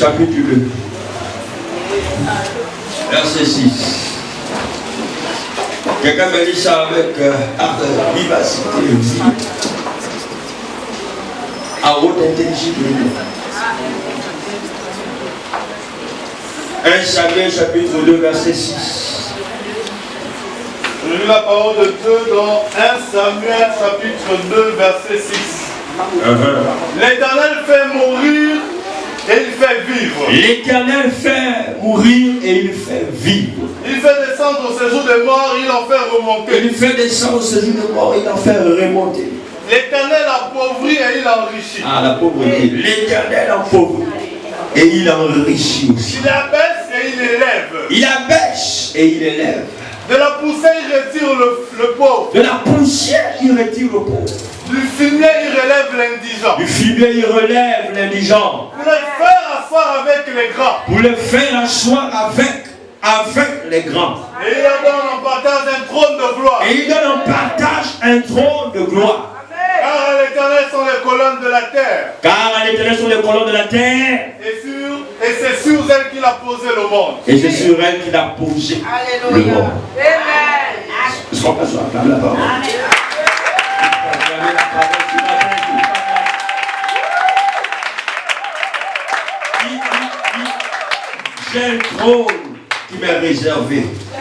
chapitre 2, verset 6. Quelqu'un me dit ça avec vivacité, à haute intelligibilité. 1 Samuel chapitre 2, verset 6. Je lis la parole de Dieu dans 1 Samuel chapitre 2, verset 6. L'Éternel fait mourir et il fait vivre. L'Éternel fait mourir et il fait vivre. Il fait descendre au séjour des morts, il en fait remonter. Il fait descendre au séjour des morts, il en fait remonter. L'Éternel appauvrit et il enrichit. Ah, la pauvreté. L'Éternel appauvrit et il enrichit aussi. Il abaisse et il élève. Il abaisse et il élève. De la poussière, il retire le pauvre. De la poussière, il retire le pauvre. Du fumier, il relève l'indigent. Du fumier, il relève l'indigent. Pour le faire asseoir avec les grands. Pour le faire asseoir avec les grands. Et il donne en partage un trône de gloire. Et il donne en partage un trône de gloire. Car à l'Éternel sont les colonnes de la terre. Car à l'Éternel sont les colonnes de la terre. Et c'est sur elle qu'il a posé le monde. Et c'est sur elle qu'il a posé le monde. Est-ce qu'on peut se acclamer la parole? J'ai un trône qui m'est réservé.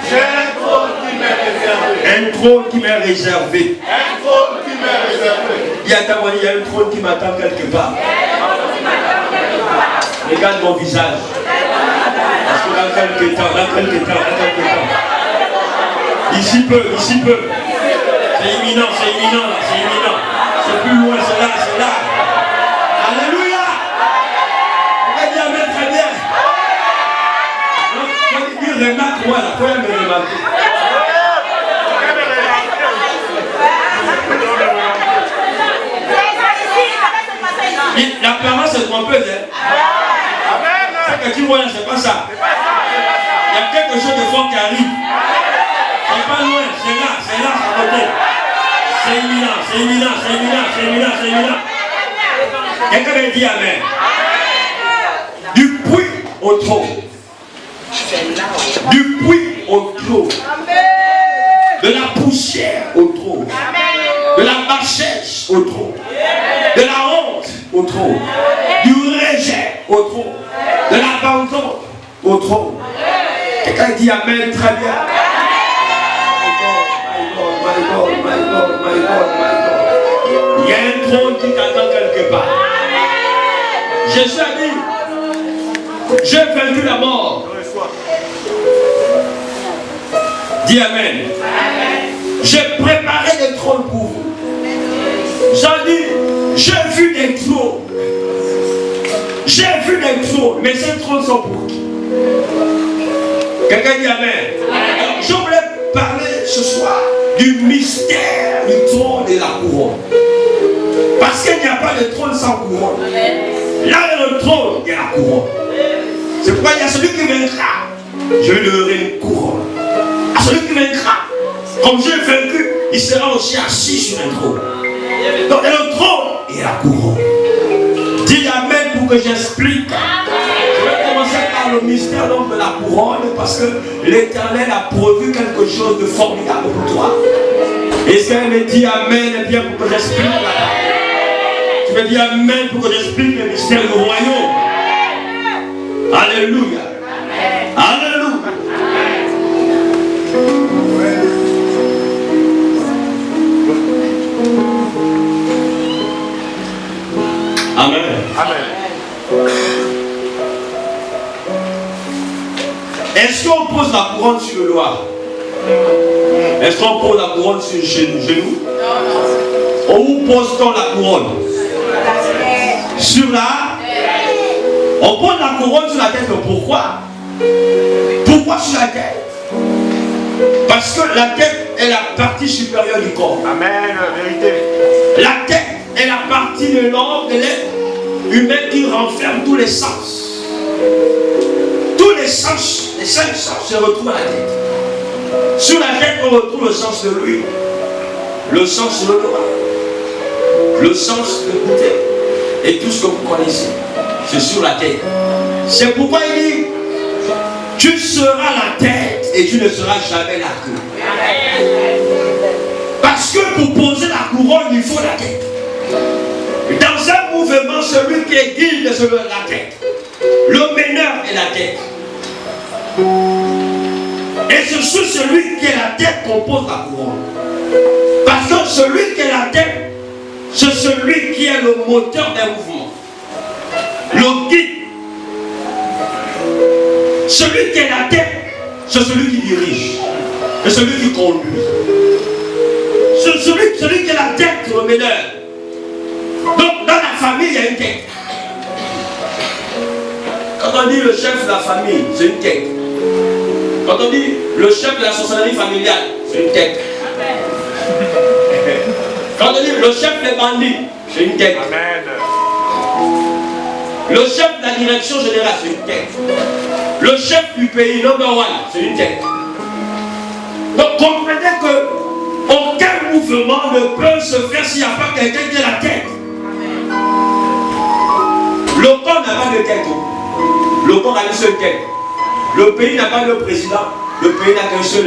J'ai un trône qui m'est réservé. Un trône qui m'est réservé. Un trône qui m'est réservé. Il y a un trône qui m'attend quelque part. Regarde mon visage. Parce que dans quelques temps. Ici peu. C'est imminent là, c'est imminent. C'est plus loin, c'est là. Alléluia. On va dire amen très bien. Il remarque-moi là, faut me remarquer. L'apparence est trompeuse. C'est que tu vois là, c'est pas ça. Il y a quelque chose de fort qui arrive. C'est pas loin, c'est là, à côté. C'est imminent. Quelqu'un me dit amen. Du puits au trône. Du puits au trône. De la poussière au trône. De la bassesse au trône. De la honte au trône. Du rejet au trône. De l'abandon au trône. Quelqu'un dit amen très bien. My God. Il y a un trône qui t'attend quelque part. Jésus a dit, j'ai vaincu la mort. Dis amen. J'ai préparé des trônes pour vous. J'ai dit, j'ai vu des trônes. Mais ces trônes sont pour qui? Quelqu'un dit amen. Alors, je voulais parler ce soir du mystère du trône et la couronne. Parce qu'il n'y a pas de trône sans couronne. Là est le trône et la couronne. C'est pourquoi il y a celui qui vaincra. Je lui donnerai une couronne. À celui qui vaincra, comme j'ai vaincu, il sera aussi assis sur un trône. Donc il y a le trône et la couronne. Dis amen pour que j'explique. Je vais commencer par le mystère donc de la couronne parce que l'Éternel a prévu quelque chose de formidable pour toi. Est-ce qu'elle me dit amen et bien pour que j'explique là? Tu me dis amen pour que j'explique le mystère du royaume. Alléluia. Alléluia. Amen. Amen. Est-ce qu'on pose la couronne sur le doigt? Est-ce qu'on pose la couronne sur le genou? Non. Où pose-t-on la couronne? Sur la? On pose la couronne sur la tête. Pourquoi? Pourquoi sur la tête? Parce que la tête est la partie supérieure du corps. Amen, la vérité. La tête est la partie de l'homme, de l'être humain qui renferme tous les sens. Tous les sens, les 5 sens se retrouvent à la tête. Sur la tête, on retrouve le sens de l'huile, le sens de l'odorat, le sens de goûter et tout ce que vous connaissez. C'est sur la tête. C'est pourquoi il dit, tu seras la tête et tu ne seras jamais la queue. Parce que pour poser la couronne, il faut la tête. Dans un mouvement, celui qui est guide, c'est la tête. Le meneur est la tête. Et c'est sur celui qui est la tête qu'on pose la couronne. Parce que celui qui est la tête, c'est celui qui est le moteur d'un mouvement. Le guide. Celui qui est la tête, c'est celui qui dirige. C'est celui qui conduit. C'est celui qui est la tête, le meneur. Donc dans la famille, il y a une tête. Quand on dit le chef de la famille, c'est une tête. Quand on dit le chef de la sorcellerie familiale, c'est une tête. Quand on dit le chef des bandits, c'est une tête. Amen. Le chef de la direction générale, c'est une tête. Le chef du pays, number one, c'est une tête. Donc comprenez que aucun mouvement ne peut se faire s'il n'y a pas quelqu'un qui est la tête. Le corps n'a pas de tête. Le corps a une seule tête. Le pays n'a pas de président. Le pays n'a qu'un seul.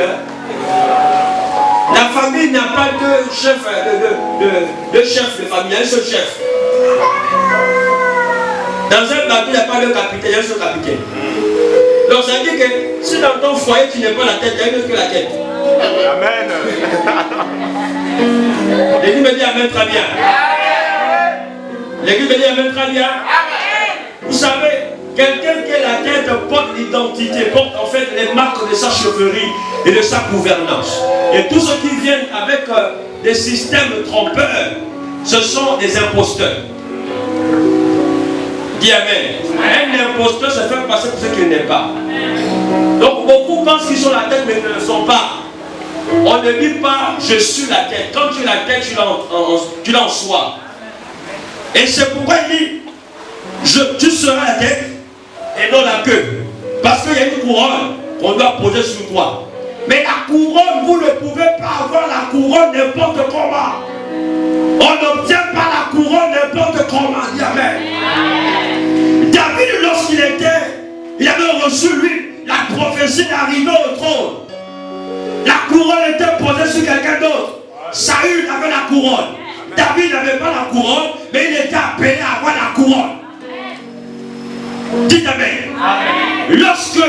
La famille n'a pas de chef de famille, un seul chef. Dans un bateau, il n'y a pas de capitaine, il y a un seul capitaine. Donc ça veut dire que si dans ton foyer tu n'es pas la tête, il y a une autre que la tête. Amen. L'église me dit amen très bien. L'église me dit amen très bien. Vous savez, quelqu'un qui est la tête porte l'identité, porte en fait les marques de sa chefferie et de sa gouvernance. Et tous ceux qui viennent avec des systèmes trompeurs, ce sont des imposteurs. Dis amen. Un imposteur se fait passer pour ce qu'il n'est pas. Donc beaucoup pensent qu'ils sont la tête mais ils ne le sont pas. On ne dit pas je suis la tête. Quand tu es la tête, tu l'as en soi. Et c'est pourquoi il dit tu seras la tête et non la queue. Parce qu'il y a une couronne qu'on doit poser sur toi. Mais la couronne, vous ne pouvez pas avoir la couronne n'importe comment. On n'obtient pas la couronne n'importe comment. Dis amen. David, lorsqu'il avait reçu lui la prophétie d'arriver au trône. La couronne était posée sur quelqu'un d'autre. Saül avait la couronne. David n'avait pas la couronne, mais il était appelé à avoir la couronne. Dites amen. Lorsque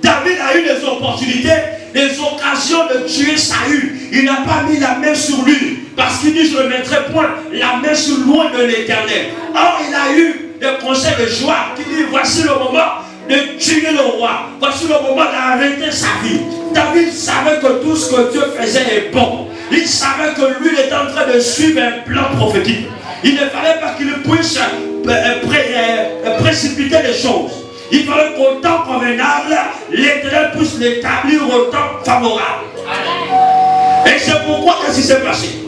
David a eu des opportunités, des occasions de tuer Saül, il n'a pas mis la main sur lui. Parce qu'il dit, je ne mettrai point la main sur loin de l'Éternel. Or, il a eu des conseils de joie qui dit, voici le moment de tuer le roi. Voici le moment d'arrêter sa vie. David savait que tout ce que Dieu faisait est bon. Il savait que lui, il était en train de suivre un plan prophétique. Il ne fallait pas qu'il puisse précipiter les choses. Il fallait qu'au temps convenable, l'Éternel puisse l'établir au temps favorable. Et c'est pourquoi qu'est-ce qui s'est passé?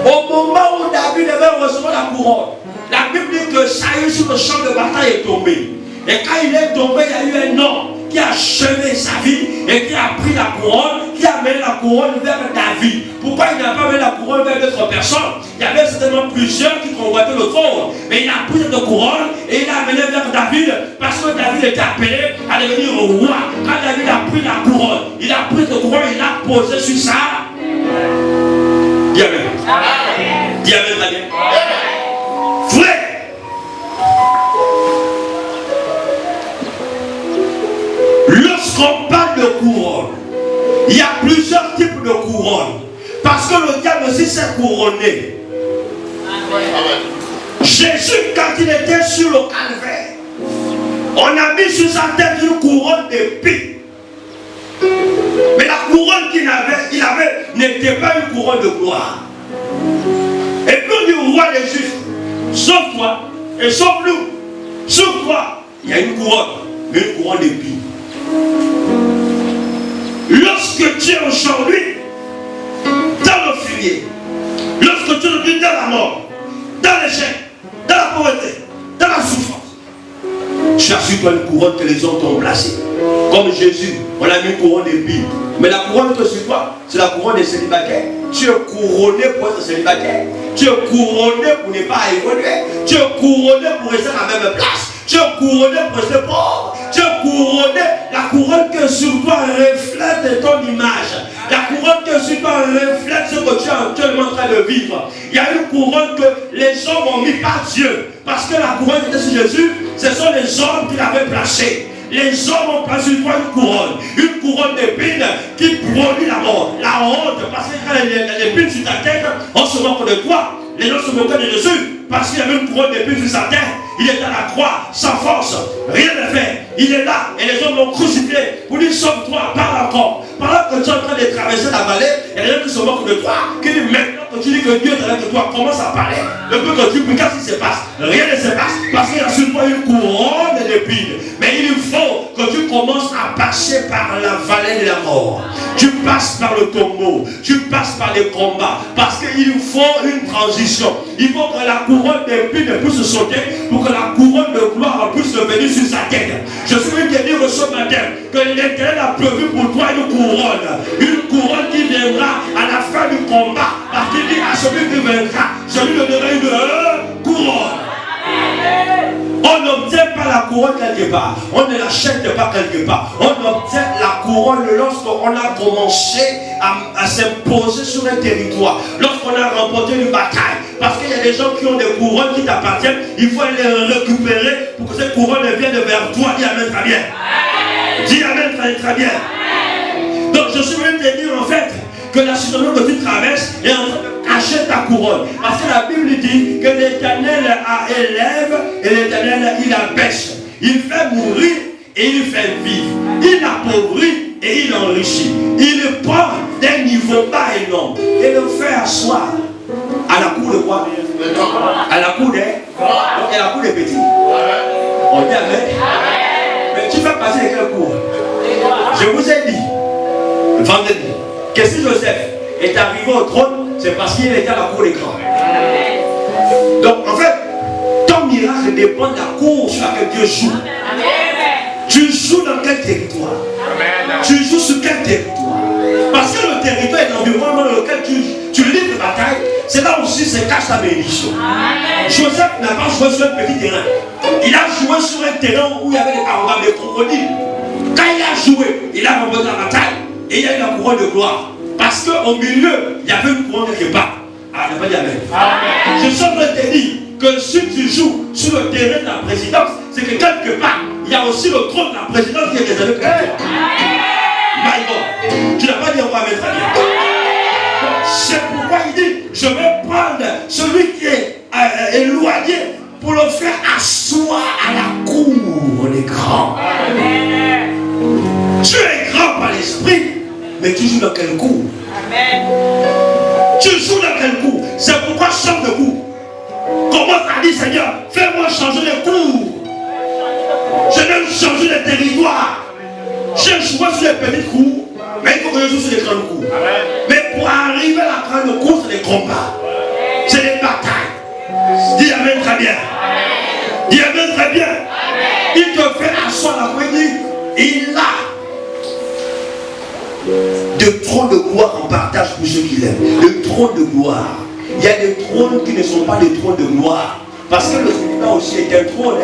Au moment où David devait recevoir la couronne, la Bible dit que Saül sur le champ de bataille est tombé. Et quand il est tombé, il y a eu un homme qui a chevé sa vie et qui a pris la couronne, qui a mené la couronne vers David. Pourquoi il n'a pas mené la couronne vers d'autres personnes? Il y avait certainement plusieurs qui convoitaient le trône. Mais il a pris cette couronne et il l'a amené vers David parce que David était appelé à devenir roi. Quand David a pris la couronne, il a pris cette couronne et il l'a posée sur ça. Dis amen. Dis amen, très bien. Frère, lorsqu'on parle de couronne, il y a plusieurs types de couronnes. Parce que le diable aussi s'est couronné. Jésus, quand il était sur le calvaire, on a mis sur sa tête une couronne d'épines. Mais la couronne qu'il avait n'était pas une couronne de gloire. Et puis on dit au roi des Juifs, sauve-toi et sauve-nous. Sauve-toi. Il y a une couronne, mais une couronne d'épines. Lorsque tu es aujourd'hui dans le fumier, lorsque tu es dans la mort, dans l'échec, dans la pauvreté, dans la souffrance, tu as sur toi une couronne que les hommes t'ont placée. Comme Jésus, on a mis une couronne d'épines. Mais la couronne que sur toi, c'est la couronne des célibataires. Tu es couronné pour être célibataire. Tu es couronné pour ne pas évoluer. Tu es couronné pour rester à la même place. Tu es couronné pour rester pauvre. Tu es couronné. La couronne que sur toi reflète ton image. La couronne que sur toi reflète ce que tu es actuellement en train de vivre. Il y a une couronne que les hommes ont mis par Dieu. Parce que la couronne qui était sur Jésus, ce sont les hommes qui l'avaient placée. Les hommes ont placé sur toi une couronne d'épines qui produit la mort, la honte. Parce que quand il y a des épines sur ta tête, on se moque de toi. Les gens se moquaient de Jésus parce qu'il y avait une couronne d'épines sur sa tête. Il est à la croix, sans force, rien ne fait. Il est là et les hommes l'ont crucifié pour lui sauve-toi, parle encore. Pendant que tu es en train de traverser la vallée, il y a des gens qui se moquent de toi, qui disent maintenant que tu dis que Dieu est avec toi, commence à parler. Le peu que tu pries, qu'est-ce qui se passe? Rien ne se passe parce qu'il y a sur toi une couronne d'épines. Mais il faut que tu commences à passer par la vallée de la mort. Tu passes par le tombeau, tu passes par les combats, parce qu'il faut une transition. Il faut que la couronne d'épines puisse sauter pour que la couronne de gloire puisse venir sur sa tête. Je suis venu te dire ce matin que l'Éternel a prévu pour toi une couronne qui viendra à la fin du combat, parce qu'il dit à celui qui viendra, celui qui donnera une couronne. On n'obtient pas la couronne quelque part. On ne l'achète pas quelque part. On obtient la couronne lorsqu'on a commencé à s'imposer sur un territoire. Lorsqu'on a remporté une bataille. Parce qu'il y a des gens qui ont des couronnes qui t'appartiennent. Il faut les récupérer pour que cette couronne vienne vers toi. Dis Amen très bien. Dis Amen très, très bien. Donc je suis venu te dire en fait que la situation que tu traverses est en train de cacher ta couronne. Parce que la Bible dit que l'Éternel élève et l'Éternel il abaisse. Il fait mourir et il fait vivre. Il appauvrit et il enrichit. Il prend d'un niveau bas et énorme et le fait asseoir à la cour de quoi? À la cour des donc à la cour des petits. On dit Amen. Mais tu vas passer avec quelle cour? Je vous ai dit vendredi que si Joseph est arrivé au trône, c'est parce qu'il était à la cour des grands. Donc en fait, ton miracle dépend de la cour sur laquelle Dieu joue. Tu joues dans quel territoire? Tu joues sur quel territoire? Parce que le territoire est l'environnement dans lequel tu livres la bataille. C'est là aussi se cache ta bénédiction. Joseph n'a pas joué sur un petit terrain. Il a joué sur un terrain où il y avait des carottes, des crocodiles. Quand il a joué, il a remporté la bataille et il y a eu la couronne de gloire. Parce qu'au milieu, il y avait une couronne quelque part. Ah, il n'a pas dit Amen. Je suis en train de te dire que si tu joues sur le terrain de la présidence, c'est que quelque part, il y a aussi le trône de la présidence qui est réservé pour toi. My God. Tu n'as pas dit encore Amen très bien. C'est pourquoi il dit, je vais prendre celui qui est éloigné pour le faire asseoir à la cour des grands. Tu es grand par l'esprit, mais tu joues dans quel cour? Tu joues dans quel cour? C'est pourquoi change de cour. Commence à dire, Seigneur, fais-moi changer de cour. Je vais changer de territoire. J'ai joué sur les petites cours, mais il faut que je joue sur les grandes cours. Mais pour arriver à la grande cour, c'est des combats. C'est des batailles. Dis Amen très bien. Dis Amen très bien. Il te fait asseoir la cour, il a de trône de gloire en partage pour ceux qui l'aiment. Le trône de gloire. Il y a des trônes qui ne sont pas des trônes de gloire. Parce que le tribunal aussi est un trône.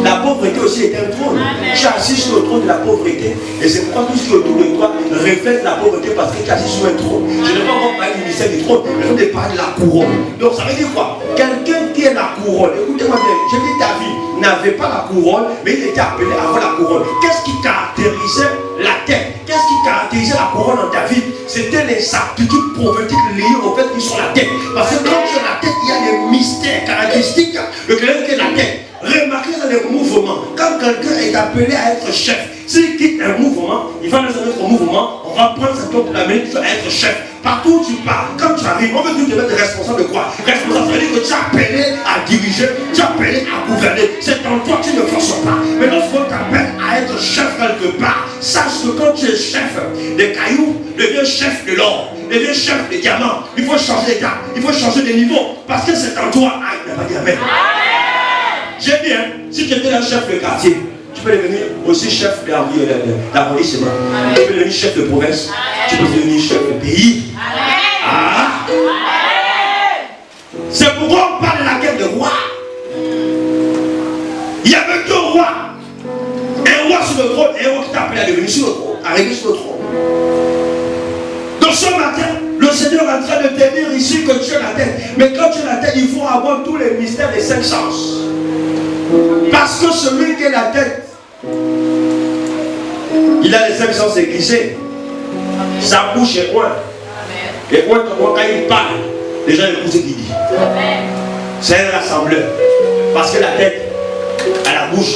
La pauvreté aussi est un trône. Tu es assis sur le trône de la pauvreté. Et c'est pourquoi tout ce qui est autour de toi reflète la pauvreté parce que tu es assis sur un trône. Je ne vais pas encore parler du mystère du trône, mais je vais parler de la couronne. Donc ça veut dire quoi? Quelqu'un qui est la couronne, écoutez-moi bien, je dis ta vie n'avait pas la couronne, mais il était appelé à avoir la couronne. Qu'est-ce qui caractérisait la tête? Qu'est-ce qui caractérisait la couronne dans ta vie? C'était les aptitudes prophétiques liées au fait qu'ils sont la tête. Parce que quand tu es la tête, il y a des mystères caractéristiques de quelqu'un qui est la tête. Remarquez dans les mouvements, quand quelqu'un est appelé à être chef, s'il quitte un mouvement, il va dans un autre mouvement, on va prendre sa tour pour l'amener à être chef. Partout où tu pars, quand tu arrives, on veut que tu te mettes responsable de quoi? Responsable, ça veut dire que tu es appelé à diriger, tu es appelé à gouverner. C'est en toi que tu ne forces pas. Mais lorsqu'on t'appelle à être chef quelque part, sache que quand tu es chef des cailloux, deviens chef de l'or, deviens chef des diamants. Il faut changer d'état, il faut changer de niveau, parce que c'est en toi. Ah, il n'a pas dit Amen. J'ai dit, hein, si tu étais un chef de quartier, tu peux devenir aussi chef d'arrondissement. Tu peux devenir chef de province. Tu peux devenir chef de pays. Ah. C'est pourquoi on parle de la guerre de roi. Il y avait devenir sur le trône, arriver sur le trône. Donc ce matin, le Seigneur est en train de te dire ici que tu es la tête. Mais quand tu es la tête, il faut avoir tous les mystères des 5 sens. Parce que celui qui est la tête, il a les 5 sens aiguisés. Sa bouche est loin. Et quand il parle, les gens écoutent ce qu'il dit. C'est un rassembleur. Parce que la tête, à la bouche,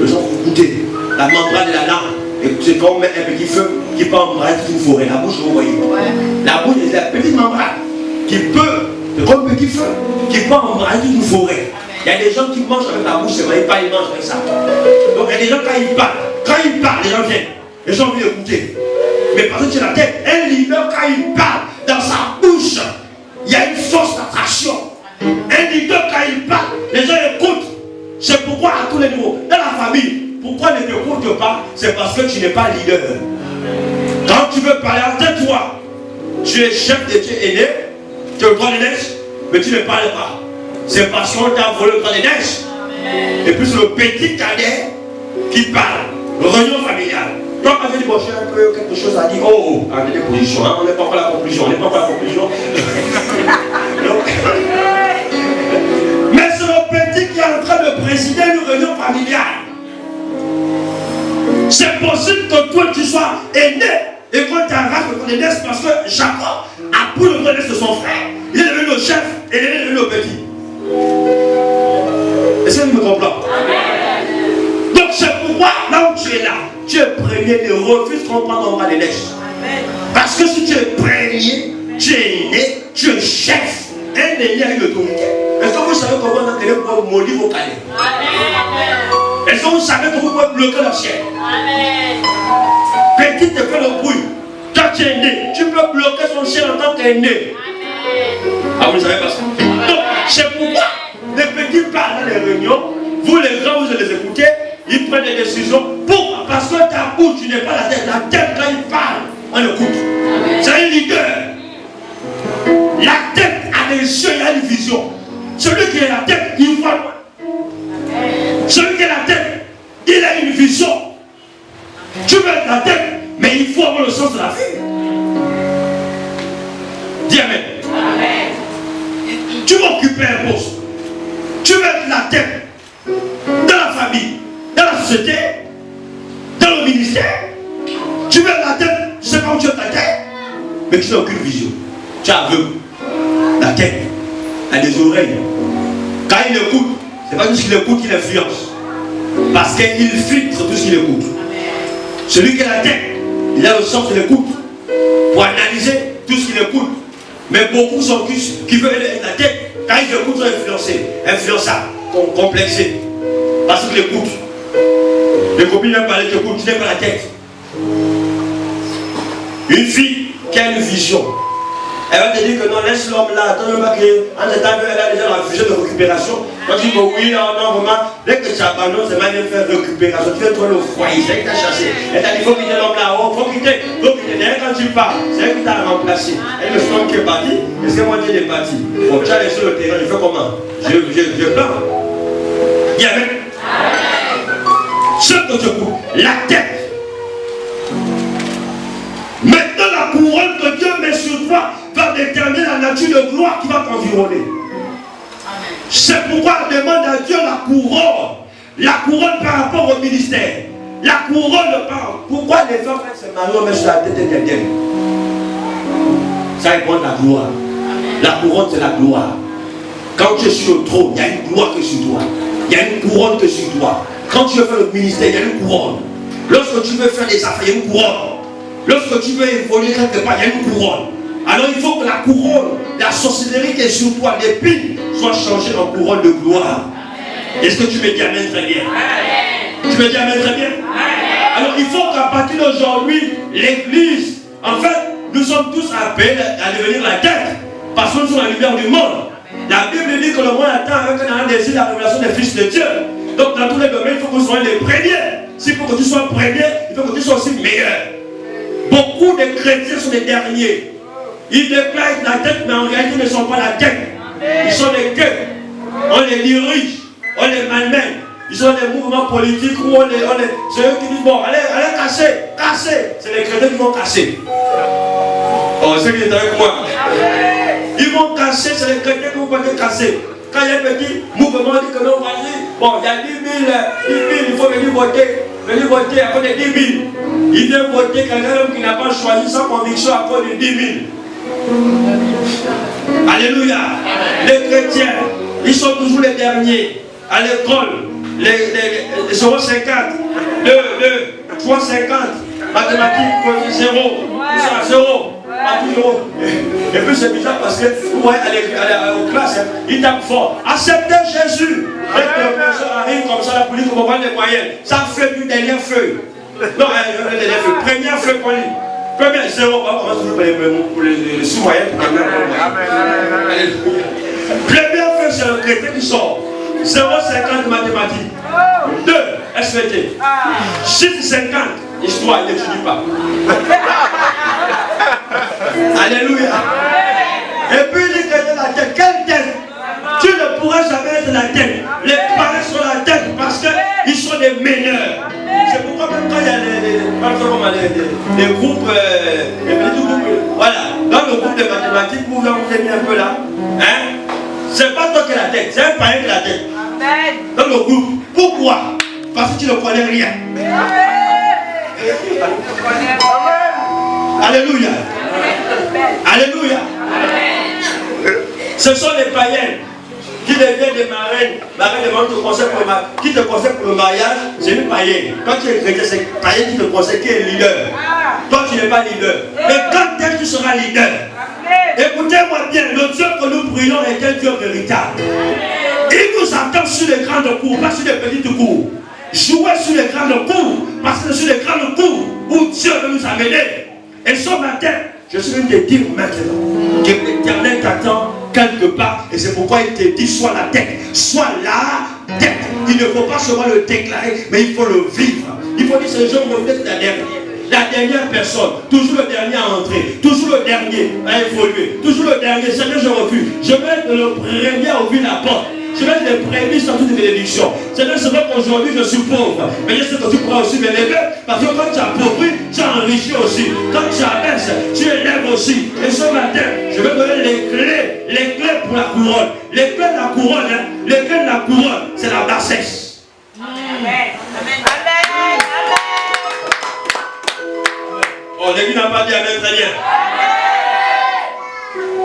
les gens vont goûter. La membrane de la langue. Et c'est comme un petit feu qui peut embraser toute une forêt. La bouche, vous voyez. La bouche, c'est la petite membrane qui peut, c'est comme un petit feu, qui peut embraser toute une forêt. Il y a des gens qui mangent avec la bouche, c'est vrai, ils mangent avec ça. Donc il y a des gens quand ils parlent, les gens viennent. Les gens viennent écouter. Mais parce que tu as la tête, un leader, quand il parle, dans sa bouche, il y a une force d'attraction. Un leader, quand il parle, les gens écoutent. C'est pourquoi à tous les niveaux, dans la famille, pourquoi ne t'écoutes pas? C'est parce que tu n'es pas leader. Quand tu veux parler de toi, tu es chef de Dieu aîné, tu as le droit de neige, mais tu ne parles pas. C'est parce qu'on t'a volé le droit de neige. Et puis c'est le petit cadet qui parle. Réunion familiale. Donc, on avait dit, bon, j'ai un peu quelque chose à dire. Oh, en des positions, hein? On n'est pas encore la conclusion. On n'est pas encore la conclusion. Donc, mais c'est le petit qui est en train de présider une réunion familiale. C'est possible que toi tu sois aîné et qu'on t'arrache le droit de naissance parce que Jacob a pris le droit de naissance de son frère. Il est devenu le chef et il est devenu le petit. Est-ce que vous me comprenez? Donc c'est pourquoi là où tu es là, tu es premier et refuse qu'on prenne ton bras de neige. Parce que si tu es premier, tu es aîné, tu es chef. Un aîné a une autorité. Est-ce que vous savez comment on a créé pour maudire vos calais? Est-ce que vous savez que vous pouvez bloquer le ciel? Petit te fait le bruit. Quand tu es né, tu peux bloquer son ciel en tant qu'aîné. Ah, vous ne savez pas ça? Donc, c'est pourquoi les petits parlent dans les réunions. Vous, les grands, vous les écoutez. Ils prennent des décisions. Pourquoi? Parce que ta bouche, tu n'es pas la tête. La tête, quand il parle, on écoute. C'est un leader. La tête a des yeux, il a une vision. Celui qui est la tête, il voit loin. Celui qui est la tête, il a une vision. Tu veux être la tête, mais il faut avoir le sens de la vie. Dis amen. Tu veux occuper un poste. Tu veux être la tête dans la famille, dans la société, dans le ministère. Tu veux être la tête, je ne sais pas où tu es ta tête, mais tu n'as aucune vision. Tu es aveugle. La tête a des oreilles. Quand il écoute, c'est pas tout ce qu'il écoute qu'il influence. Parce qu'il filtre tout ce qu'il écoute. Celui qui a la tête, il a le sens de l'écoute pour analyser tout ce qu'il écoute. Mais beaucoup sont qui veulent être la tête. Quand ils écoutent, ils sont influencés, influençables, complexés. Parce qu'ils écoutent. Les copines n'aiment pas les écoutent, tu n'es pas la tête. Une fille qui a une vision. Elle va te dire que non, laisse l'homme là, attends, en étant elle a déjà la vision de récupération. Quand tu dis que oui, non, vraiment, dès que tu abandonnes, c'est mal de faire récupération. Tu veux trouver le foyer, c'est elle qui t'a chassé. Elle t'a dit, il faut quitter l'homme là, oh, il faut quitter. D'ailleurs, quand tu pars, c'est elle qui t'a remplacé. Elle me semble qui est parti, est-ce que moi Dieu est parti? Bon, tu as laissé le terrain, je fais comment? Je pleure. Dis amen. Ce que tu coupes, la tête. Maintenant, la couronne que Dieu met sur toi va déterminer la nature de gloire qui va t'environner. C'est pourquoi on demande à Dieu la couronne. La couronne par rapport au ministère. La couronne par... Pourquoi les femmes se marient mais sur la tête d'Éden? Ça répond à la gloire. La couronne c'est la gloire. Quand tu es sur le trône, il y a une gloire qui est sur toi. Il y a une couronne qui est sur toi. Quand tu veux faire le ministère, il y a une couronne. Lorsque tu veux faire des affaires, il y a une couronne. Lorsque tu veux évoluer quelque part, il y a une couronne. Alors il faut que la couronne, la sorcellerie qui est sur toi, l'épine, soit changée en couronne de gloire. Est-ce que tu me dis amen très bien? Tu me dis amen très bien? Alors il faut qu'à partir d'aujourd'hui, l'église, en fait, nous sommes tous appelés à devenir la tête. Parce que nous sommes la lumière du monde. La Bible dit que le monde attend avec un désir la révélation des fils de Dieu. Donc dans tous les domaines, il faut que nous soyons les premiers. S'il faut que tu sois premier, il faut que tu sois aussi meilleur. Beaucoup de chrétiens sont les derniers. Ils déclarent la tête, mais en réalité ils ne sont pas la tête. Ils sont les queues. On les dirige, on les malmène. Ils ont des mouvements politiques où c'est eux qui disent bon, allez casser. C'est les chrétiens qui vont casser. Oh, c'est qui est avec moi. Ils vont casser, c'est les chrétiens qui vont casser. Quand il y a un petit mouvement, on dit que non, vas-y, bon, il y a 10 000, il faut venir voter à cause de 10 000. Il vient voter quelqu'un qui n'a pas choisi sans conviction à cause de 10 000. Alléluia. Les chrétiens, ils sont toujours les derniers. À l'école, les 0,50, 3,50, mathématiques, 0, ils sont à 0. Et puis c'est bizarre parce que vous voyez aux classes, ils tapent fort. Acceptez Jésus. Dès que le professeur arrive comme ça, la police vous prend les moyennes. Ça fait du dernier feu. Non, première feu qu'on lit. Première 0, on va toujours pour les sous-moyennes. Première feu, c'est le chrétien qui sort. 0,50 mathématiques. 2 SVT. 6,50 histoire, il n'étudie pas. Alléluia. Et puis il dit que la tête, quelle tête? Tu ne pourras jamais être la tête. Les parents sont la tête parce qu'ils sont des meneurs. C'est pourquoi même quand il y a les groupes, voilà, dans le groupe de mathématiques, vous avez mis un peu là. Hein? C'est pas toi qui es la tête, c'est un païen qui est la tête. Dans le groupe. Pourquoi? Parce que tu ne connais rien. Alléluia. Alléluia. Ce sont les païens qui deviennent des marraines. Marraines qui te conseillent pour le mariage, c'est une païenne. Quand tu es chrétien, c'est païen qui te conseille, qui est leader. Toi, tu n'es pas leader. Mais quand est-ce que tu seras leader? Écoutez-moi bien, le Dieu que nous prions est un Dieu véritable. Il nous attend sur les grandes cours, pas sur les petites cours. Jouez sur les grandes cours, parce que sur les grandes cours où Dieu veut nous amener. Et ce matin, je suis venu te dire maintenant que l'Éternel t'attend quelque part. Et c'est pourquoi il te dit, sois la tête. Sois la tête. Il ne faut pas seulement le déclarer, mais il faut le vivre. Il faut dire, ce jour, vous êtes la dernière personne, toujours le dernier à entrer, toujours le dernier à évoluer, toujours le dernier. Seigneur, je refuse. Je vais être le premier à ouvrir la porte. Je vais être le premier sur toutes les bénédictions. Seigneur, c'est vrai qu'aujourd'hui je suis pauvre. Mais je sais que tu pourras aussi m'élever. Parce que quand tu as appauvri, tu as enrichi aussi. Quand tu abaisses, tu élèves aussi. Et ce matin, je vais donner les clés pour la couronne. Les clés de la couronne, hein, les clés de la couronne, c'est la bassesse. Amen. Amen. Oh, l'église n'a pas dit Amen, très bien.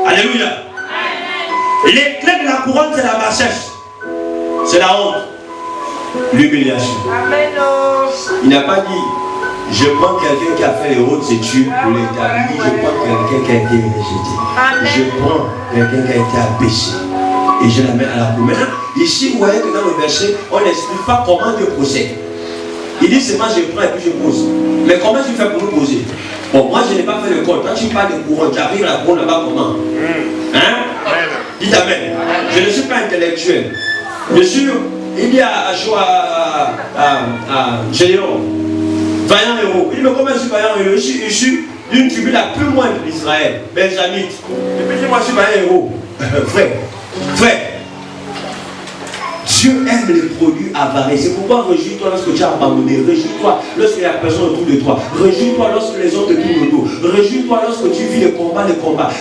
Alléluia. Les clés de la couronne, c'est la bassesse. C'est la honte. L'humiliation. Il n'a pas dit, je prends quelqu'un qui a fait les hautes études pour l'État. Il dit, je prends quelqu'un qui a été rejeté. Je prends quelqu'un qui a été abaissé. Et je l'amène à la cour. Maintenant, ici, vous voyez que dans le verset, on n'explique pas comment Dieu procède. Il dit seulement je prends et puis je pose. Mais comment tu fais pour nous poser? Bon, moi je n'ai pas fait le code. Quand tu parles de couronne, tu arrives à la couronne là-bas comment? Hein? Dites Amen. Je ne suis pas intellectuel. Bien sûr, il y a Gédéon, vaillant héros. Il dit, mais comment je suis vaillant héros? Je suis issu d'une tribu la plus moindre d'Israël, Benjamite. Et puis dis-moi, je suis vaillant héros. Frère. Dieu aime les produits avariés. C'est pourquoi réjouis-toi lorsque tu as abandonné. Réjouis-toi lorsque la personne autour de toi. Réjouis-toi lorsque les autres te tournent le dos. Réjouis-toi lorsque tu vis les combats.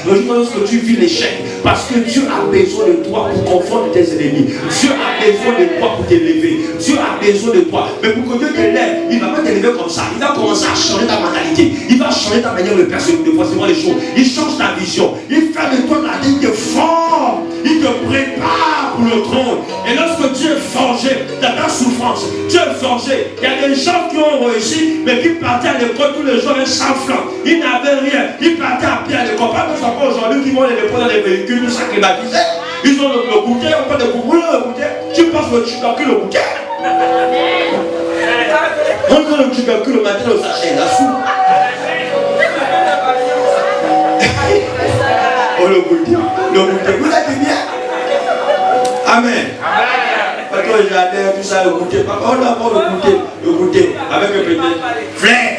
Réjouis-toi lorsque tu vis l'échec. Parce que Dieu a besoin de toi pour confondre tes ennemis. Dieu a besoin de toi pour t'élever. Dieu a besoin de toi. Mais pour que Dieu t'élève, il ne va pas t'élever comme ça. Il va commencer à changer ta mentalité. Il va changer ta manière de percevoir les choses. Il change ta vision. Il fait de toi la ligne de fort. Il te prépare pour le trône. Et lorsque Dieu est forgé dans ta souffrance, Dieu est forgé. Il y a des gens qui ont réussi, mais qui partaient à l'école tous les jours avec 100 francs. Ils n'avaient rien. Ils partaient à pied à l'école. Pas que ce soit aujourd'hui qui vont les déposer dans les véhicules, tout ça climatisé. Ils ont le goûter, on peut le goûter. Tu passes le tubercule au goûter. On prend le tubercule le matin au sachet, la soupe. Oh, le goûter. Vous êtes bien. Amen. Quand le jardin, tout ça, le goûter. On a pas le goûter avec un petit flair.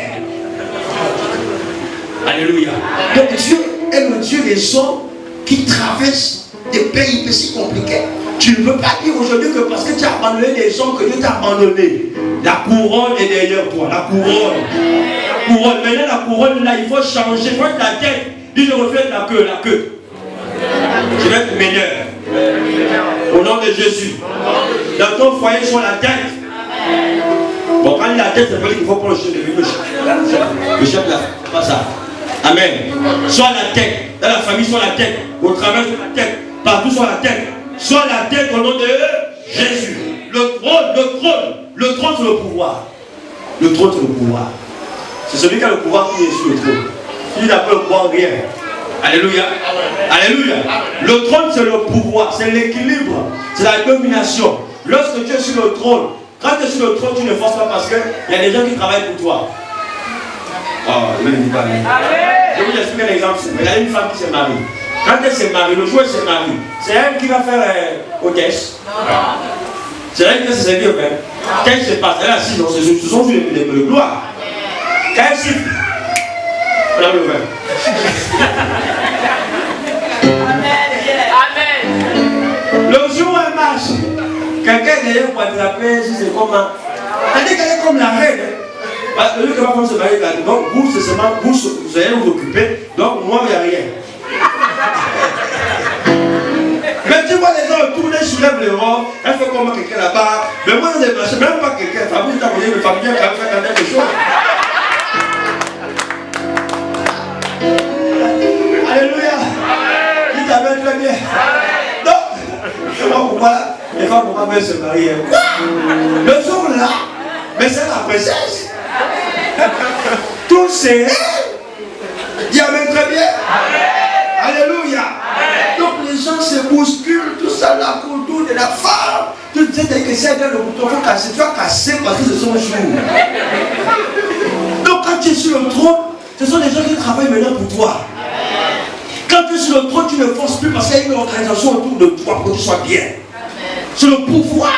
Alléluia. Donc Dieu est le Dieu des hommes qui traversent des pays si compliqués. Tu ne peux pas dire aujourd'hui que parce que tu as abandonné des gens que Dieu t'a abandonné. La couronne est derrière toi. La couronne. La couronne. Maintenant, la couronne, là, il faut changer. Il faut être la tête. Dis, je refais la queue. La queue. Je vais être meilleur. Au nom de Jésus. Dans ton foyer, sur la tête. Bon, quand il a la tête, ça veut dire qu'il faut prendre le chef de vie. Le chef là, c'est pas ça. Amen. Soit la tête. Dans la famille, soit la tête. Au travail, soit la tête. Partout, soit la tête. Soit la tête au nom de Jésus. Le trône, c'est le pouvoir. Le trône, c'est le pouvoir. C'est celui qui a le pouvoir qui est sur le trône. S'il n'a pas le pouvoir, rien. Alléluia. Alléluia. Le trône, c'est le pouvoir, c'est l'équilibre, c'est la domination. Lorsque tu es sur le trône, quand tu es sur le trône, tu ne forces pas parce qu'il y a des gens qui travaillent pour toi. Oh, je ne dis pas. Je vais vous expliquer un exemple. Il y a une femme qui s'est mariée. Quand elle s'est mariée, le jour où elle s'est mariée, c'est elle qui va faire hôtesse. C'est elle qui va se servir au même. Qu'est-ce qui se passe? Elle est assise, ce sont les gloires. Quand elle s'est... On a le même. Amen. Le jour où elle marche, quelqu'un est derrière pour attraper, si c'est comment. Elle dit qu'elle est comme la reine. Parce que lui qui va prendre se marier, donc vous, c'est seulement vous allez vous occuper, donc moi, il n'y a rien. Mais tu vois les gens autour, elle soulève les robes, elle fait comme quelqu'un là-bas. Mais moi, je ne marche même pas quelqu'un. Fabrice t'a posé le familier qui a fait quelque chose. Alléluia. Il t'avait très bien. Donc, je vois pourquoi les femmes pourquoi veulent se marier. Le jour là, mais c'est la princesse. Tout c'est elle. Il y avait très bien. Alléluia. Donc les gens se bousculent, tout ça là autour de la femme. Tu te dis que c'est elle le bouton, il faut casser. Tu vas casser parce que ce sont les jours. Donc quand tu es sur le trône, ce sont des gens qui travaillent maintenant pour toi. Quand tu es sur le trône, tu ne forces plus parce qu'il y a une organisation autour de toi pour que tu sois bien. C'est le pouvoir.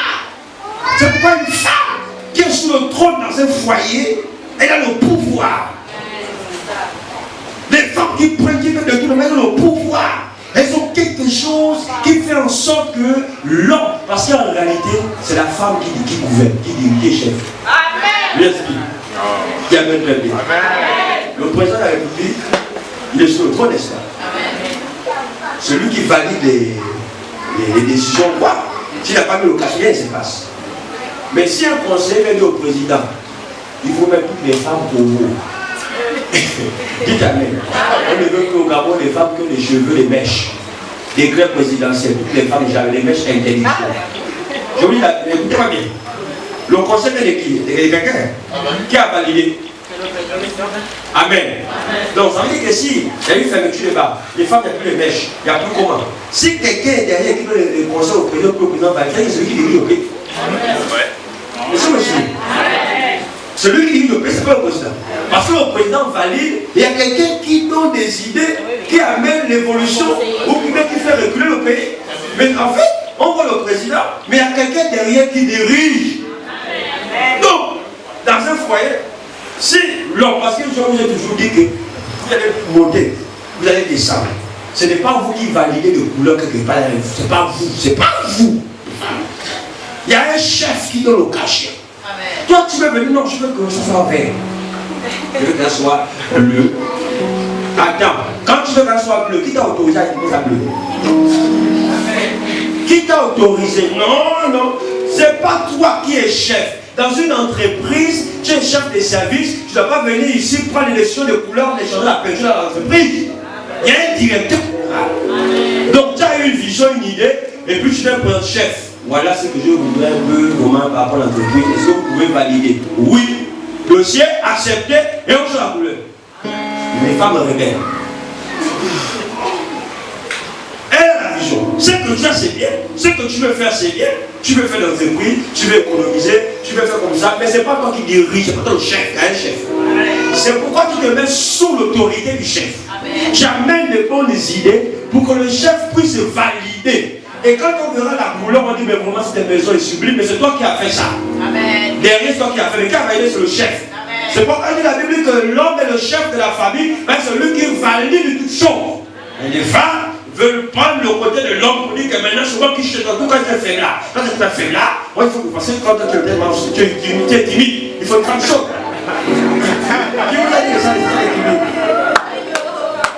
C'est pourquoi une femme qui est sur le trône dans un foyer, elle a le pouvoir. Les femmes qui prennent, qui viennent de tout le monde, elles ont le pouvoir. Elles ont quelque chose qui fait en sorte que l'homme, parce qu'en réalité, c'est la femme qui gouverne, qui est chef. Amen. L'esprit. Qui amène très bien. Le président de la République, il est sur le trône, n'est-ce pas? Celui qui valide les décisions, quoi. S'il n'a pas mis le cachet, rien ne se passe. Mais si un conseiller vient dire au président, il faut mettre toutes les femmes pour vous. Dites Amen. On ne veut qu'au Gabon les femmes que les cheveux, les mèches. Les greffes présidentielles, toutes les femmes, j'avais les mèches intelligentes. Je vous dis, écoutez-moi bien. Le conseil vient de qui? De quelqu'un qui a validé. Amen. Donc ça veut dire que si il y a une fermeture de bas, les femmes, il n'y a plus les mèches, il n'y a plus comment. Si quelqu'un est derrière qui donne les conseils au président, pour le président valider, c'est celui qui dirige le pays. Monsieur, celui qui dirige le pays, ce n'est pas le président. Parce que le président valide, il y a quelqu'un qui donne des idées, qui amène l'évolution, ou qui fait reculer le pays. Mais en fait, on voit le président, mais il y a quelqu'un derrière qui dirige. Donc, dans un foyer, si l'homme, parce que je vous ai toujours dit que vous allez monter, vous allez descendre. Ce n'est pas vous qui validez le couleur quelque part. C'est pas vous. C'est pas vous. Il y a un chef qui donne le cachet. Amen. Toi, tu veux venir, non, je veux que ce soit vert. Je veux que ce soit bleu. Attends, quand tu veux que ce soit bleu, qui t'a autorisé à dire que ça bleu? Qui t'a autorisé? Non, non. C'est pas toi qui es chef. Dans une entreprise, tu es chef de service, tu ne dois pas venir ici prendre les décisions de couleur, de changer la peinture dans l'entreprise. Il y a un directeur. Donc tu as une vision, une idée, et puis tu te présentes chef. Voilà ce que je voudrais un peu comment par rapport à l'entreprise. Est-ce que vous pouvez valider? Oui. Dossier accepté et on change la couleur. Les femmes rebelles. Elle a la vision. Ce que tu as, c'est bien. Ce que tu veux faire, c'est bien. Tu veux faire l'entreprise, tu veux économiser, tu veux faire comme ça. Mais ce n'est pas toi qui dirige, c'est pas toi le chef. Il y a un chef. C'est pourquoi tu te mets sous l'autorité du chef. J'amène les bonnes idées pour que le chef puisse valider. Et quand on verra la couleur, on dit, mais vraiment cette maison est sublime, mais c'est toi qui as fait ça. Amen. Derrière, c'est toi qui as fait. Mais qui a validé, c'est le chef. Amen. C'est pourquoi il dit la Bible que l'homme est le chef de la famille, mais c'est lui qui valide toutes choses. Et les femmes veulent prendre le côté de l'homme pour dire que maintenant c'est moi qui chante. Tout quand tu es faible là, quand tu es faible là, il faut que parce que quand tu es timide, il faut une femme chaude. Qui vous a dit que ça, c'est timide?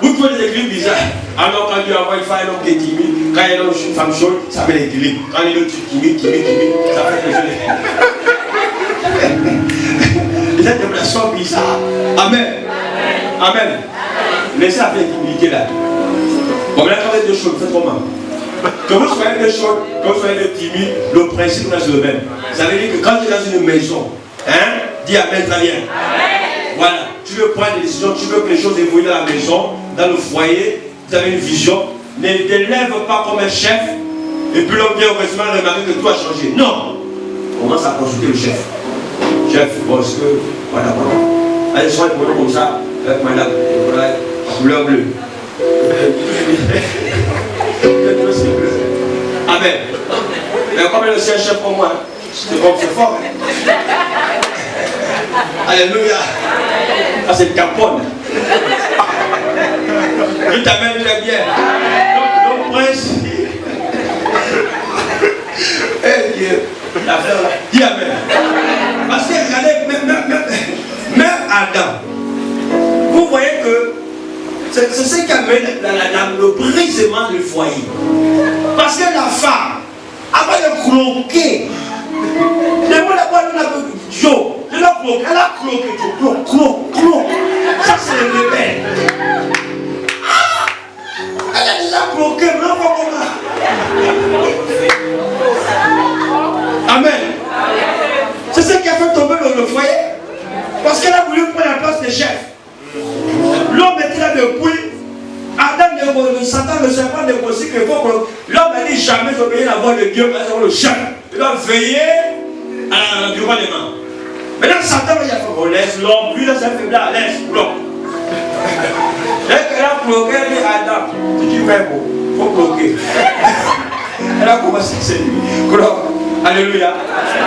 Vous trouvez des équilibres bizarres. Alors quand Dieu envoie, il faut un homme qui est timide. Quand il y a une femme chaude, ça fait l'équilibre. Quand il est timide, ça fait que je l'ai. Cette déplacement bizarre. Amen. Amen. Laissez la flexibilité là. Bon, là, quand vous êtes deux choses, faites comment? Que vous soyez deux choses, que vous soyez deux timides, le principe reste le même. Ça veut dire que quand tu es dans une maison, dis Amen, très bien. Voilà. Tu veux prendre des décisions, tu veux que les choses évoluent dans la maison, dans le foyer, tu as une vision. Ne t'élève pas comme un chef, et puis l'homme vient heureusement remarquer que tout a changé. Non. Commence à consulter le chef. Chef, bon, est-ce que. Voilà. Allez, soyez pour nous comme ça, avec madame, voilà, couleur bleue. Amen. Mais comme il est un chef comme moi, c'est bon, c'est fort. Alléluia. Ah, c'est le capone. Il t'amène très bien. Donc, prince. Eh Dieu. La fleur là. Dis Amen. Parce que regardez, même Adam. Vous voyez que c'est ce qui amène le brisement du foyer. Parce que la femme, avant de croquer, elle a croqué, ça c'est le rebelle. Elle a déjà croqué, mais non pas comment. Amen. C'est ce qui a fait tomber le foyer. Parce qu'elle a voulu prendre la place des chefs. L'homme était là depuis. Adam, Satan, le serpent négocie qu'il faut que l'homme a dit jamais obéir la voix de Dieu, parce que le chef. Il doit veiller à l'environnement. Maintenant, Satan va dire qu'on laisse l'homme, lui là, c'est faible là, laisse l'homme. Dès qu'elle a bloqué, elle dit Adam, si tu fais beau, il faut bloquer. Elle a commencé à séduire. Alléluia.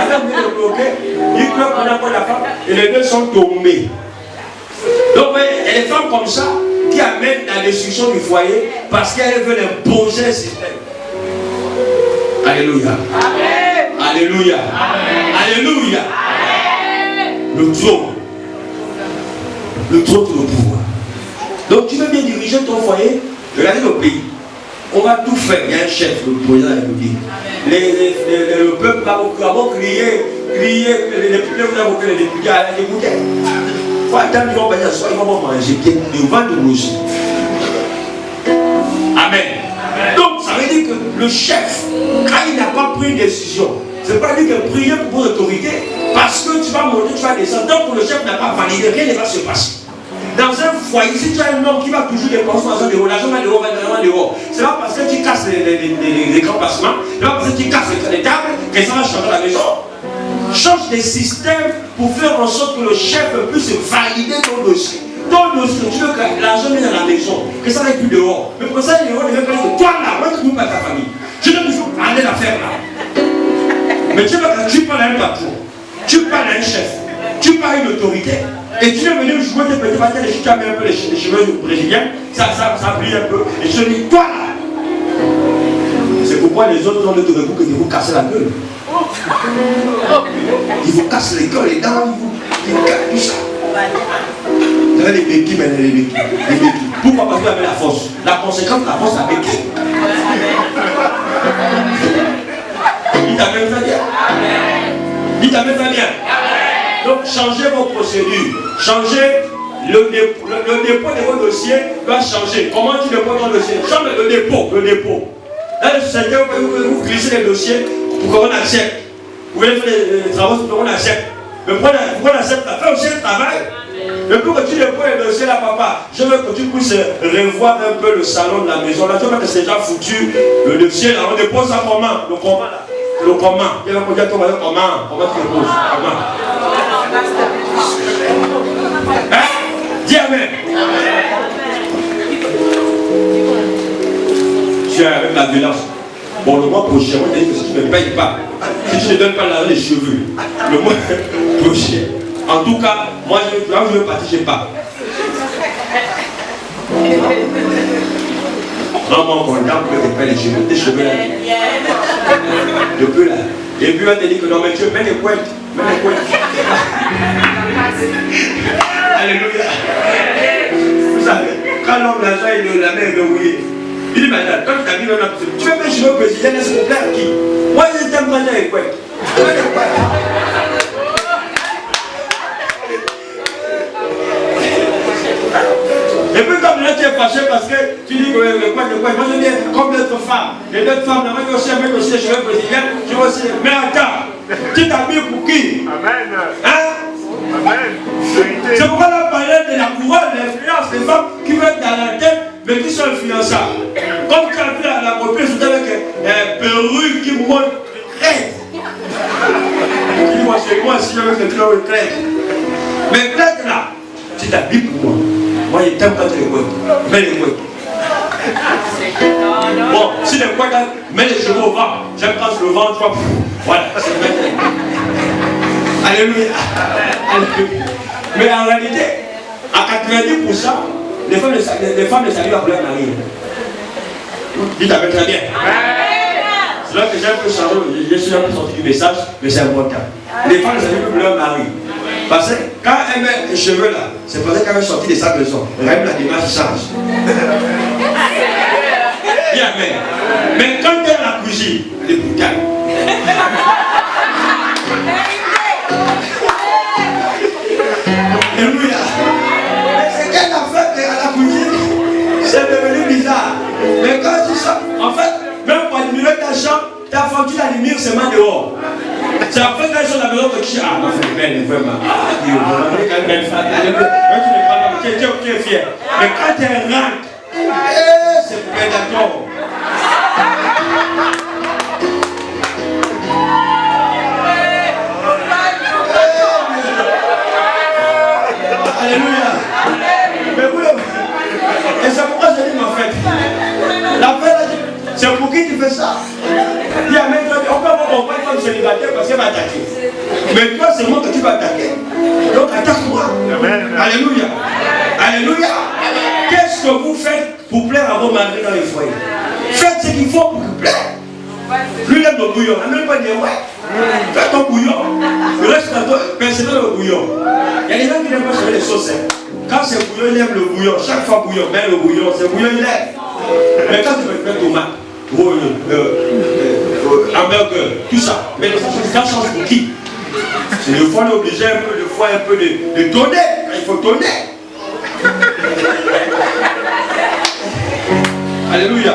Adam vient de bloquer, il bloque pendant la femme, et les deux sont tombés. Donc, il y a des femmes comme ça qui amènent la destruction du foyer parce qu'elles veulent imposer un système. Alléluia. Amen. Alléluia. Amen. Alléluia. Amen. Le trône. Le trône de le pouvoir. Donc, tu veux bien diriger ton foyer, regardez le pays. On va tout faire. Il y a un chef, le président de la République. Le peuple va beaucoup crier, les députés, vous avez les députés à la député. Il faut attendre qu'ils vont passer à soi, ils vont manger bien, ils vont nous loger. Amen. Donc, ça veut dire que le chef, quand il n'a pas pris une décision, c'est pas lui qui a prié pour l'autorité, parce que tu vas monter, tu vas descendre. Donc, le chef n'a pas validé, rien ne va se passer. Dans un foyer, si tu as un homme qui va toujours dépenser dans des relations, va dehors, c'est pas parce que tu casses les grands passements, c'est pas parce que tu casses les tables que ça va changer la maison. Change des systèmes pour faire en sorte que le chef puisse valider ton dossier. Ton dossier, tu veux que l'argent vienne à la maison, que ça n'aille plus dehors. Mais pour ça, il y aura des gens qui disent, toi là, moi tu ne pas ta famille. Je ne peux pas parler l'affaire là. Mais tu parles à un patron, tu parles à un chef, tu parles à une autorité. Et tu es venu jouer tes petits batailles, tu as mis un peu les cheveux brésiliens, ça brille un peu. Et je dis, toi là. C'est pourquoi les autres ont le tour de vous que de vous casser la gueule. Ils vous cassent les gueules, les dents, ils vous cassent tout ça. Vous avez les béquilles, mais les béquilles. Pourquoi? Parce que vous avez la force. La conséquence de la force, la béquille. Il t'amène très bien. Il t'amène très bien. Donc changez vos procédures. Changez le dépôt de vos dossiers doit changer. Comment tu déposes ton dossier? Change le dépôt. Dans les sociétés, vous glissez les dossiers pour qu'on accepte. Vous voulez faire des travaux pour qu'on accepte. Mais pourquoi on accepte? Fais aussi un travail. Et pour que tu déposes les dossiers là, papa, je veux que tu puisses revoir un peu le salon de la maison. Là, tu vois que c'est déjà foutu. Le dossier là, on dépose ça comment? Le comment là? Le comment? Il va me dire comment tu déposes? Comment? Hein? Dis Amen. Tu es avec la violence. Bon, le mois prochain, on dit que si tu ne me payes pas, si tu ne donnes pas l'argent des cheveux, le mois prochain. En tout cas, moi je veux partir, je ne pars. Non, mon condamne peut te faire les cheveux. Tes cheveux là. Depuis là. Et puis on te dit que non, mais tu mets les couettes. Mets les couettes. Alléluia. Vous savez, quand l'homme l'argent, la main est verrouillée. Il dit, madame, quand tu t'habilles même là, tu veux mes cheveux brésiliens, est-ce qu'on plaît à qui? Moi, je t'aime quand j'ai les couettes. Et puis comme là tu es fâché parce que tu dis que le quoi, moi je dis comme l'autre femme, les autres femmes, moi je vais aussi les cheveux brésiliens, je vais aussi. Mais attends, tu t'habilles pour qui? Amen. Hein? Amen. C'est pourquoi on a parlé de la couronne, l'influence des femmes qui veulent être dans la tête, mais qui sont influençables. Comme tu as vu la copine, c'est avec un perruque qui monte crête. Tu dis moi c'est moi si j'avais fait le crête. Mais crête là, tu t'habilles pour moi. Moi, je t'aime quand tu les couettes. Mets les couettes. Bon, si les couettes, mets les cheveux au vent. J'aime quand le vent, tu vois. Voilà, c'est maintenant. Alléluia. Alléluia. Mais en réalité, à 90%, les femmes ne saluent pas leur mari. Dites avec très bien. C'est là que j'ai un peu changé. Je suis un peu sorti du message, mais c'est important. Les femmes ne saluent plus leur mari. Parce que quand elle met les cheveux là, c'est parce qu'elle est sortie de sa maison. Même la démarche change. Bien, mais quand elle est à la cuisine, elle est brutale. Alléluia. Mais c'est qu'elle a fait à la cuisine, c'est devenu bizarre. Mais quand tu sors, en fait, même pour diminuer ta chambre, ta femme, tu la lumière seulement dehors. C'est après quand ils sont à la maison que tu dis, ah, ma femme est belle, vraiment. Ah, Dieu, elle est quand même belle femme. Tu es fier. Mais quand tu rentres, c'est prédateur. Alléluia. Mais oui, et c'est pourquoi je dis ma fête. La fête, c'est pour qui tu fais ça? Il y a même on peut avoir compris comme célibataire parce qu'elle va attaquer. Mais toi, c'est moi que tu vas attaquer. Donc attaque-moi. Alléluia. Alléluia. Qu'est-ce que vous faites pour plaire à vos maris dans les foyers? Faites ce qu'il faut pour vous plaire. Lui, il aime le bouillon. Il n'a même pas dit ouais. Fais ton bouillon. Le reste de toi, personne le bouillon. Il y a des gens qui n'aiment pas changer les sauces. Quand c'est bouillon, il aime le bouillon. Chaque fois bouillon, mais le bouillon, c'est bouillon, il aime. Mais quand tu veux faire tomate, hamburger, tout ça. Mais ça change pour qui? C'est le foie, on est obligé un peu de foie, un peu de donner. Il faut donner. Alléluia.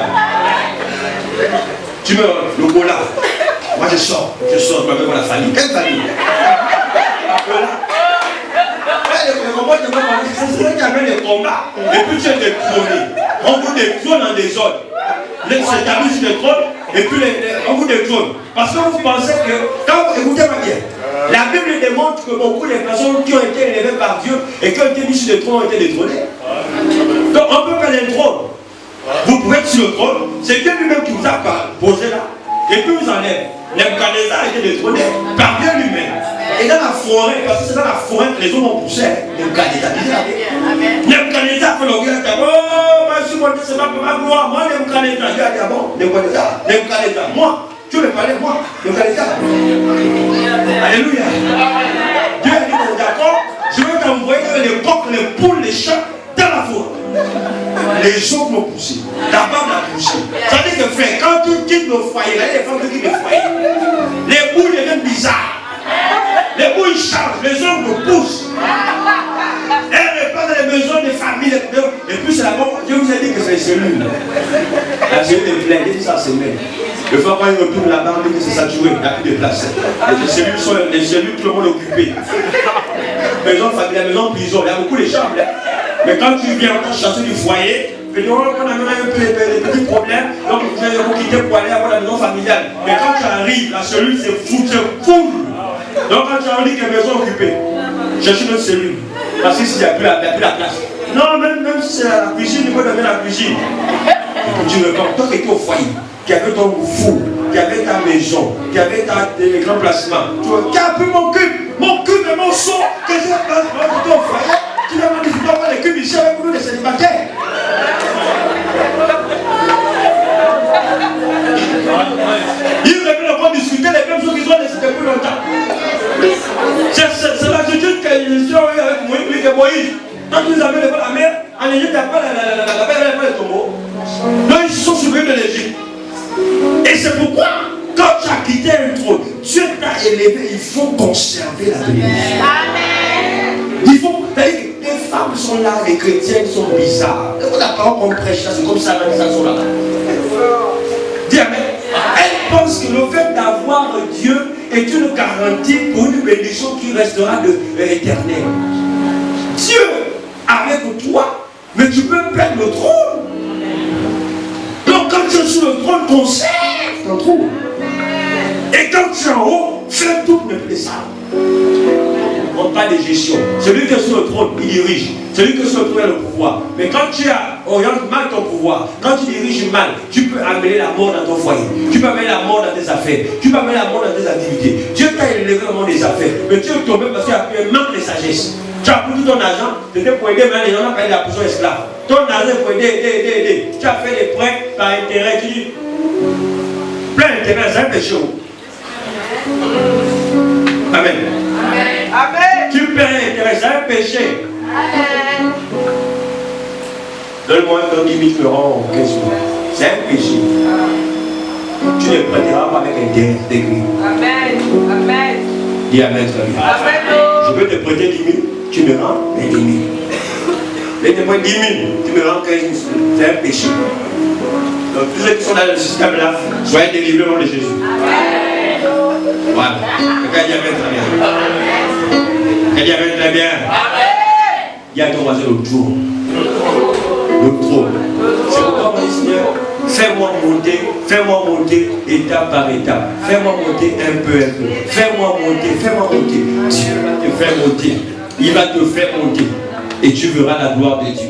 Tu me le bola. Moi je sors, je m'appelle la famille. Quelle famille? C'est ça qui amène les combats. Et puis tu es détrôné. On vous détrône en désordre. C'est établi sur le trône. Et puis on vous détrône. Parce que vous pensez que, quand vous écoutez-moi bien, la Bible démontre que beaucoup de personnes qui ont été élevées par Dieu et qui ont été mises sur le trône ont été détrônées. Donc on peut faire un trône. Vous pouvez être sur le trône. C'est Dieu lui-même qui vous a posé là. Et puis vous enlève. Nebuchadnezzar a été détrôné par Dieu lui-même. Et dans la forêt, parce que c'est dans la forêt que les hommes ont poussé. Nebuchadnezzar. Nebuchadnezzar fait l'orgueil. Oh, moi je suis monté, c'est pas pour ma gloire. Moi, Nebuchadnezzar. Dieu a dit, ah bon, Nebuchadnezzar. Moi, tu veux parler, moi, Nebuchadnezzar. Alléluia. Dieu a dit, d'accord, je vais t'envoyer les coqs, les poules, les chats dans la forêt. Les autres m'ont poussé. Ta femme l'a poussé. Ça veut dire que frère, quand tu quittes le foyer, les femmes qui quittent le foyer, les boules deviennent bizarres. Les boules changent, les hommes me poussent. Elles repartent dans les maisons des familles. Et puis c'est la mort. Je vous ai dit que c'est les cellules. La cellule est pleine, et ça c'est même. Le fois quand il retourne là-bas, on dit que c'est saturé, il n'y a plus de place. Les cellules sont des cellules, tout le monde est occupé. Maison familiale, maison prison, il y a beaucoup de chambres. Mais quand tu viens encore chasser du foyer, tu dis, oh, on a un peu des petits problèmes, donc vous quitter pour aller à la maison familiale. Mais quand tu arrives, la cellule c'est fou, c'est full. Donc quand tu arrives, que la maison occupée, cherche une autre cellule. Parce que s'il n'y a plus la place. Non, même si c'est la cuisine, il faut donner la cuisine. Et puis tu regardes, toi qui étais au foyer, qui avait ton four, qui avait ta maison, qui avait tes grands placements, tu vois, qui a pris mon cube et mon son, que j'ai pas au foyer. Tu vas me dire, tu dois avoir les cubes ici avec nous, les célibataires. En Égypte, il n'y a pas le tombeau. Donc ils sont souvenus de l'Égypte. Et c'est pourquoi, quand tu as quitté un trône, Dieu t'a élevé, il faut conserver la vérité. Il faut. Les femmes sont là, les chrétiennes sont bizarres. La parole qu'on prêche là, c'est comme ça, même ça sont là. Dis amen. Elles pensent que le fait d'avoir Dieu est une garantie pour une bénédiction qui restera éternelle. Dieu avec toi, mais tu peux perdre le trône. Donc quand tu es sur le trône, conserve ton trône. Et quand tu es en haut, fais tout ne plus ça. On parle de gestion. Celui qui est sur le trône, il dirige. Celui qui est sur le trône, il a le pouvoir. Mais quand tu orientes mal ton pouvoir, quand tu diriges mal, tu peux amener la mort dans ton foyer. Tu peux amener la mort dans tes affaires. Tu peux amener la mort dans tes activités. Dieu t'a élevé dans le monde des affaires. Mais tu es tombé parce qu'il y a eu un manque de sagesse. Tu as pris tout ton argent, c'était pour aider, mais les gens ont payé la position esclave. Ton argent pour aider. Tu as fait des prêts par intérêt. Tu dis, plein d'intérêt, c'est un péché. Amen. Amen. Tu perds l'intérêt, c'est un péché. Amen. Donne-moi un 10 000 euros en 15 jours. C'est un péché. Tu ne prêteras pas avec intérêt. Amen. Amen. Dis amen, très bien. Amen. Je veux te prêter 10 000, tu me rends 20 000. Je te prête 10 000, tu me rends 15 000. C'est un péché. Donc tous ceux qui sont dans le système là, soyez délivrés au nom de Jésus. Amen. Voilà. Quelqu'un dit amen très bien. Quelqu'un dit amen très bien. Il y a ton voisin le trône. Le trône. C'est pourquoi on dit Seigneur, fais-moi monter étape par étape. Fais-moi monter un peu. Fais-moi monter. Dieu va te faire monter. Il va te faire monter. Et tu verras la gloire de Dieu.